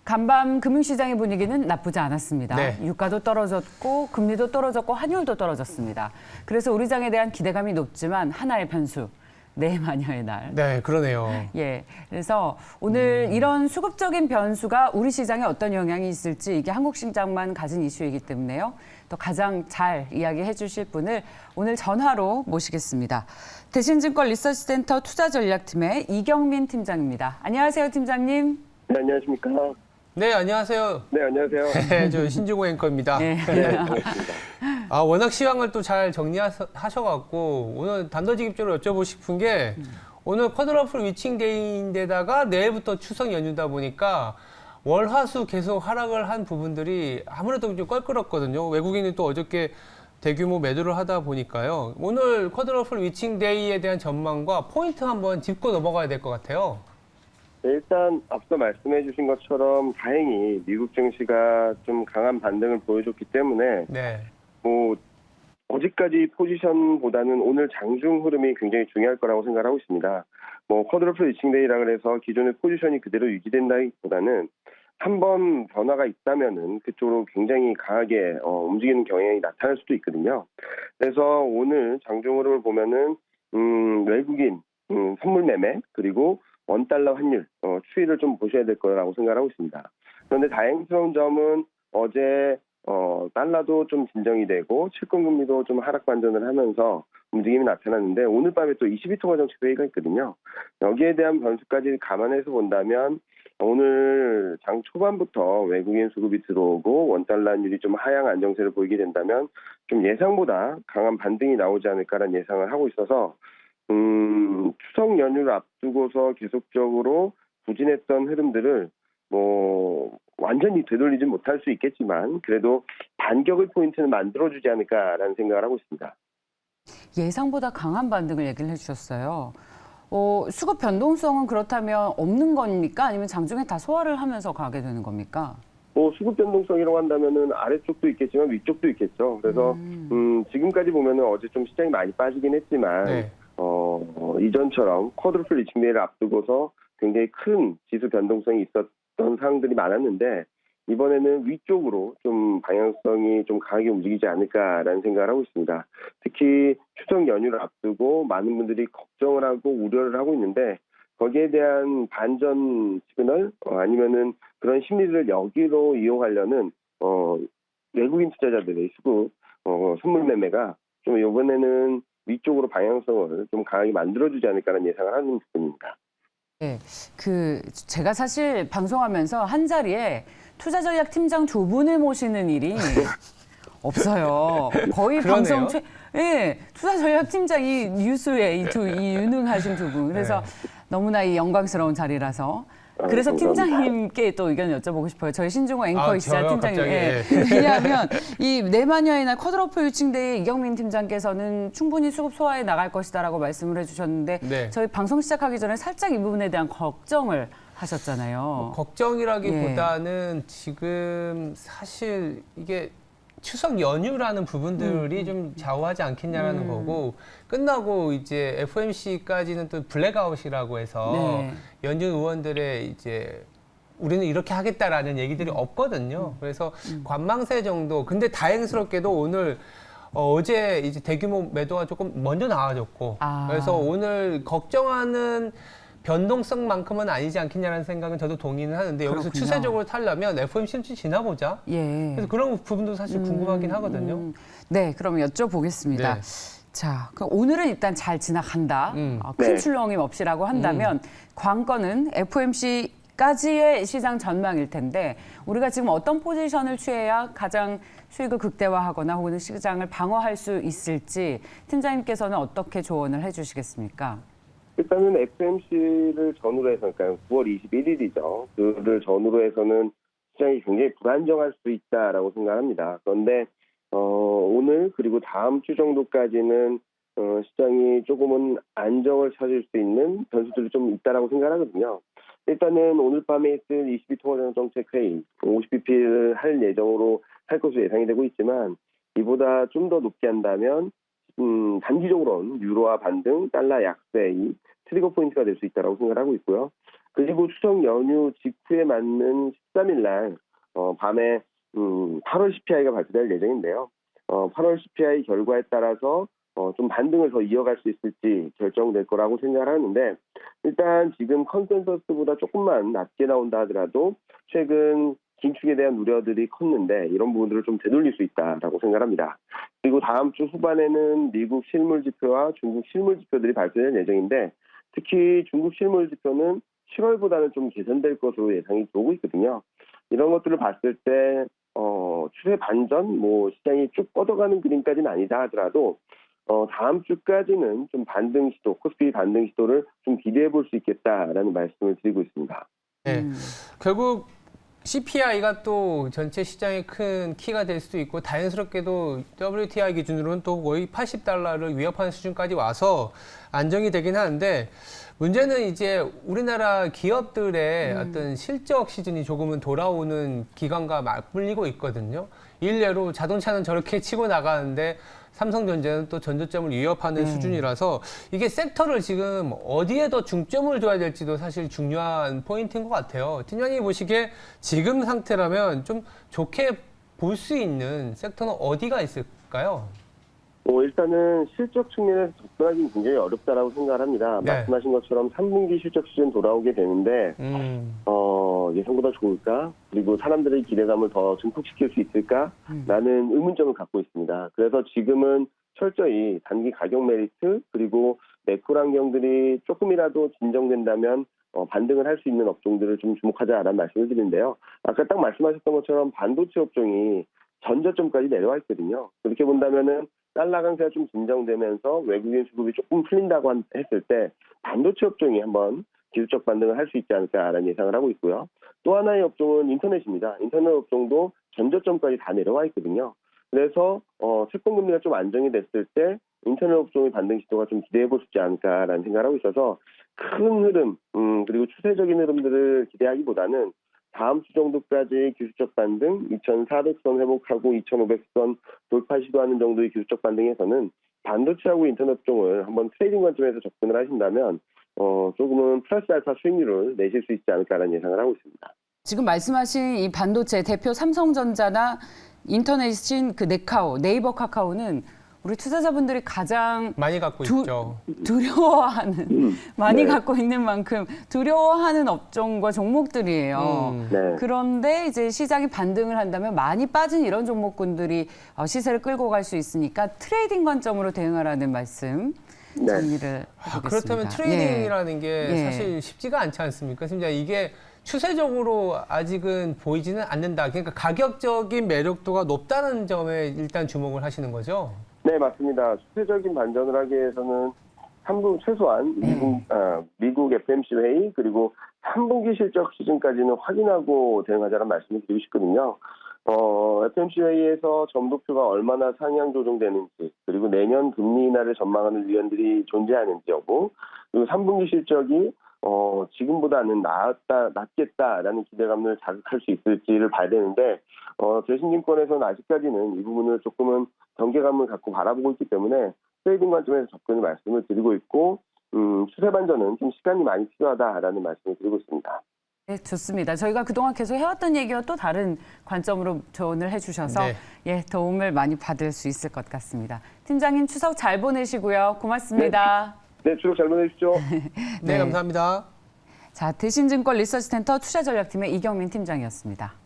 간밤 금융시장의 분위기는 나쁘지 않았습니다. 네. 유가도 떨어졌고 금리도 떨어졌고 환율도 떨어졌습니다. 그래서 우리 장에 대한 기대감이 높지만 하나의 변수, 내마녀의 날. 네, 그러네요. 예, 그래서 오늘 이런 수급적인 변수가 우리 시장에 어떤 영향이 있을지 이게 한국 시장만 가진 이슈이기 때문에요. 또 가장 잘 이야기해 주실 분을 오늘 전화로 모시겠습니다. 대신증권 리서치센터 투자전략팀의 이경민 팀장입니다. 안녕하세요, 팀장님. 네, 안녕하십니까. 네, 안녕하세요. 네, 안녕하세요. 네, 저 신중호 앵커입니다. 네. 네, 반갑습니다. 워낙 시황을 또 잘 정리하셔갖고 오늘 단도직입적으로 여쭤보고 싶은 게 오늘 쿼드러플 위칭데이인데다가 내일부터 추석 연휴다 보니까 월화수 계속 하락을 한 부분들이 아무래도 좀 껄끄럽거든요. 외국인이 또 어저께 대규모 매도를 하다 보니까요. 오늘 쿼드러플 위칭데이에 대한 전망과 포인트 한번 짚고 넘어가야 될 것 같아요. 네, 일단 앞서 말씀해 주신 것처럼 다행히 미국 증시가 좀 강한 반등을 보여줬기 때문에 네. 뭐 어제까지 포지션보다는 오늘 장중 흐름이 굉장히 중요할 거라고 생각하고 있습니다. 뭐 쿼드러플 위칭데이라 그래서 기존의 포지션이 그대로 유지된다기보다는 한번 변화가 있다면은 그쪽으로 굉장히 강하게 움직이는 경향이 나타날 수도 있거든요. 그래서 오늘 장중 흐름을 보면은 외국인 선물 매매 그리고 원달러 환율 추이를 좀 보셔야 될 거라고 생각하고 있습니다. 그런데 다행스러운 점은 어제 달러도 좀 진정이 되고 채권금리도 좀 하락 반전을 하면서 움직임이 나타났는데 오늘 밤에 또 22통화 정책 회의가 있거든요. 여기에 대한 변수까지 감안해서 본다면 오늘 장 초반부터 외국인 수급이 들어오고 원달러 환율이 좀 하향 안정세를 보이게 된다면 좀 예상보다 강한 반등이 나오지 않을까라는 예상을 하고 있어서 추석 연휴를 앞두고서 계속적으로 부진했던 흐름들을 뭐 완전히 되돌리지 못할 수 있겠지만 그래도 반격의 포인트는 만들어주지 않을까라는 생각을 하고 있습니다. 예상보다 강한 반등을 얘기를 해주셨어요. 수급 변동성은 그렇다면 없는 겁니까? 아니면 장중에 다 소화를 하면서 가게 되는 겁니까? 뭐 수급 변동성이라고 한다면은 아래쪽도 있겠지만 위쪽도 있겠죠. 그래서 지금까지 보면은 어제 좀 시장이 많이 빠지긴 했지만 네. 이전처럼 쿼드러플 리칭데이를 앞두고서 굉장히 큰 지수 변동성이 있었던 상황들이 많았는데 이번에는 위쪽으로 좀 방향성이 좀 강하게 움직이지 않을까라는 생각을 하고 있습니다. 특히 추석 연휴를 앞두고 많은 분들이 걱정을 하고 우려를 하고 있는데 거기에 대한 반전 시그널 아니면은 그런 심리들을 여기로 이용하려는 외국인 투자자들의 수급 선물 매매가 좀 이번에는 위쪽으로 방향성을 좀 강하게 만들어주지 않을까라는 예상을 하는 부분입니다. 네, 제가 사실 방송하면서 한 자리에 투자전략팀장 두 분을 모시는 일이 없어요. 거의 그러네요. 방송 예, 투자전략팀장이 뉴스에 이 유능하신 두 분. 그래서 너무나 이 영광스러운 자리라서. 그래서 감사합니다. 팀장님께 또 의견 여쭤보고 싶어요. 저희 신중호 앵커이시자 저요? 팀장님. 갑자기, 예. 왜냐하면 이 내마녀의 날 쿼드러플 위칭데이 이경민 팀장께서는 충분히 수급 소화해 나갈 것이다라고 말씀을 해주셨는데 네. 저희 방송 시작하기 전에 살짝 이 부분에 대한 걱정을 하셨잖아요. 걱정이라기보다는 지금 사실 이게 추석 연휴라는 부분들이 좀 좌우하지 않겠냐라는 거고 끝나고 이제 FOMC까지는 또 블랙아웃이라고 해서 네. 연준 의원들의 이제 우리는 이렇게 하겠다라는 얘기들이 없거든요. 그래서 관망세 정도. 근데 다행스럽게도 오늘 어제 이제 대규모 매도가 조금 먼저 나와줬고 그래서 오늘 걱정하는 변동성만큼은 아니지 않겠냐는 생각은 저도 동의는 하는데 여기서 그렇군요. 추세적으로 타려면 FOMC 좀 지나보자. 예. 그래서 그런 부분도 사실 궁금하긴 하거든요. 네, 그럼 여쭤보겠습니다. 네. 자, 그럼 오늘은 일단 잘 지나간다. 큰 네. 출렁임 없이라고 한다면 관건은 FOMC까지의 시장 전망일 텐데 우리가 지금 어떤 포지션을 취해야 가장 수익을 극대화하거나 혹은 시장을 방어할 수 있을지 팀장님께서는 어떻게 조언을 해주시겠습니까? 일단은 FOMC를 전후로 해서, 그러니까 9월 21일이죠. 그를 전후로 해서는 시장이 굉장히 불안정할 수 있다라고 생각합니다. 그런데 오늘 그리고 다음 주 정도까지는 시장이 조금은 안정을 찾을 수 있는 변수들이 좀 있다라고 생각하거든요. 일단은 오늘 밤에 있을 22통화 정책 회의 50bp를 할 예정으로 할 것으로 예상이 되고 있지만 이보다 좀 더 높게 한다면 단기적으로는 유로화 반등, 달러 약세 이 트리거 포인트가 될 수 있다고 생각하고 있고요. 그리고 추석 연휴 직후에 맞는 13일 날 밤에 8월 CPI가 발표될 예정인데요. 8월 CPI 결과에 따라서 좀 반등을 더 이어갈 수 있을지 결정될 거라고 생각을 하는데 일단 지금 컨센서스보다 조금만 낮게 나온다 하더라도 최근 긴축에 대한 우려들이 컸는데 이런 부분들을 좀 되돌릴 수 있다라고 생각합니다. 그리고 다음 주 후반에는 미국 실물 지표와 중국 실물 지표들이 발표될 예정인데 특히 중국 실물 지표는 7월보다는 좀 개선될 것으로 예상이 되고 있거든요. 이런 것들을 봤을 때 추세 반전, 시장이 쭉 뻗어가는 그림까지는 아니다 하더라도 다음 주까지는 좀 반등 시도, 코스피 반등 시도를 좀 기대해 볼 수 있겠다라는 말씀을 드리고 있습니다. 네. 결국 CPI가 또 전체 시장의 큰 키가 될 수도 있고 다행스럽게도 WTI 기준으로는 또 거의 80달러를 위협하는 수준까지 와서 안정이 되긴 하는데 문제는 이제 우리나라 기업들의 어떤 실적 시즌이 조금은 돌아오는 기간과 맞물리고 있거든요. 일례로 자동차는 저렇게 치고 나가는데 삼성전자는 또 전저점을 위협하는 수준이라서 이게 섹터를 지금 어디에 더 중점을 둬야 될지도 사실 중요한 포인트인 것 같아요. 팀장님이 보시기에 지금 상태라면 좀 좋게 볼 수 있는 섹터는 어디가 있을까요? 일단은 실적 측면에서 접근하기는 굉장히 어렵다라고 생각을 합니다. 네. 말씀하신 것처럼 3분기 실적 시즌 돌아오게 되는데 예상보다 좋을까? 그리고 사람들의 기대감을 더 증폭시킬 수 있을까?라는 의문점을 갖고 있습니다. 그래서 지금은 철저히 단기 가격 메리트 그리고 매kur 환경들이 조금이라도 진정된다면 반등을 할 수 있는 업종들을 좀 주목하자라는 말씀을 드리는데요. 아까 딱 말씀하셨던 것처럼 반도체 업종이 전저점까지 내려와 있거든요. 그렇게 본다면은 달러 강세가 좀 진정되면서 외국인 수급이 조금 풀린다고 했을 때 반도체 업종이 한번 기술적 반등을 할 수 있지 않을까라는 예상을 하고 있고요. 또 하나의 업종은 인터넷입니다. 인터넷 업종도 전저점까지 다 내려와 있거든요. 그래서 채권 금리가 좀 안정이 됐을 때 인터넷 업종의 반등 시도가 좀 기대해 볼 수 있지 않을까라는 생각을 하고 있어서 큰 흐름 그리고 추세적인 흐름들을 기대하기보다는 다음 주 정도까지 기술적 반등 2,400선 회복하고 2,500선 돌파 시도하는 정도의 기술적 반등에서는 반도체하고 인터넷 업종을 한번 트레이딩 관점에서 접근을 하신다면 조금은 플러스 알파 수익률을 내실 수 있지 않을까라는 예상을 하고 있습니다. 지금 말씀하신 이 반도체 대표 삼성전자나 인터넷인 그 네이버 카카오는 우리 투자자분들이 가장 많이 갖고 있죠. 두려워하는 많이 네. 갖고 있는 만큼 두려워하는 업종과 종목들이에요. 네. 그런데 이제 시장이 반등을 한다면 많이 빠진 이런 종목군들이 시세를 끌고 갈 수 있으니까 트레이딩 관점으로 대응하라는 말씀 네. 정리를 해보겠습니다. 그렇다면 트레이딩이라는 게 예. 사실 쉽지가 않지 않습니까? 심지어 이게 추세적으로 아직은 보이지는 않는다. 그러니까 가격적인 매력도가 높다는 점에 일단 주목을 하시는 거죠? 네, 맞습니다. 추세적인 반전을 하기 위해서는 최소한 미국 FMC 회의 그리고 3분기 실적 시즌까지는 확인하고 대응하자는 말씀을 드리고 싶거든요. FMC 회의에서 점도표가 얼마나 상향 조정되는지 그리고 내년 금리 인하를 전망하는 위원들이 존재하는지 여부 그리고 3분기 실적이 지금보다는 낫겠다라는 기대감을 자극할 수 있을지를 봐야 되는데 대신증권에서는 아직까지는 이 부분을 조금은 경계감을 갖고 바라보고 있기 때문에 트레이딩 관점에서 접근을 말씀을 드리고 있고 추세 반전은 좀 시간이 많이 필요하다라는 말씀을 드리고 있습니다. 네, 좋습니다. 저희가 그동안 계속 해왔던 얘기와 또 다른 관점으로 조언을 해주셔서 도움을 많이 받을 수 있을 것 같습니다. 팀장님 추석 잘 보내시고요. 고맙습니다. 네, 추석 잘 보내십시오. 네, 감사합니다. 자, 대신증권 리서치센터 투자전략팀의 이경민 팀장이었습니다.